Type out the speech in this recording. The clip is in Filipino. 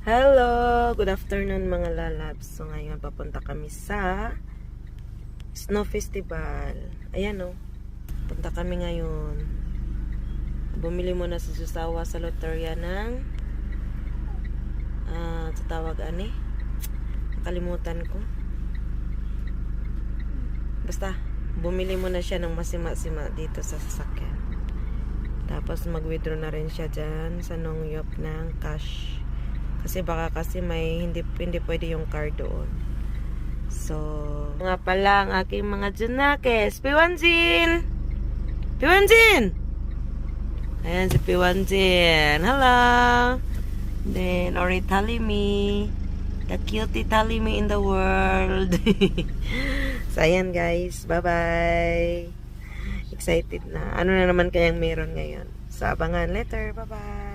Hello! Good afternoon mga lalabs. So ngayon papunta kami sa Snow Festival. Ayan o. Punta kami ngayon. Bumili muna sa Susawa sa loterya ng tatawag ani? Nakalimutan ko. Basta, bumili muna siya ng masima-sima dito sa sasakyan. Tapos mag-withdraw na rin siya dyan sa Nongyop ng cash. Kasi baka may hindi pwede yung card doon. So, nga pala ang aking mga Junakes. Piwanjin! Piwanjin! Ayan si Piwanjin. Hello! Then, Ori Talimi. The cutie Talimi in the world. So, ayan guys. Bye-bye. Excited na. Ano na naman kayang meron ngayon? So, abangan later. Bye-bye.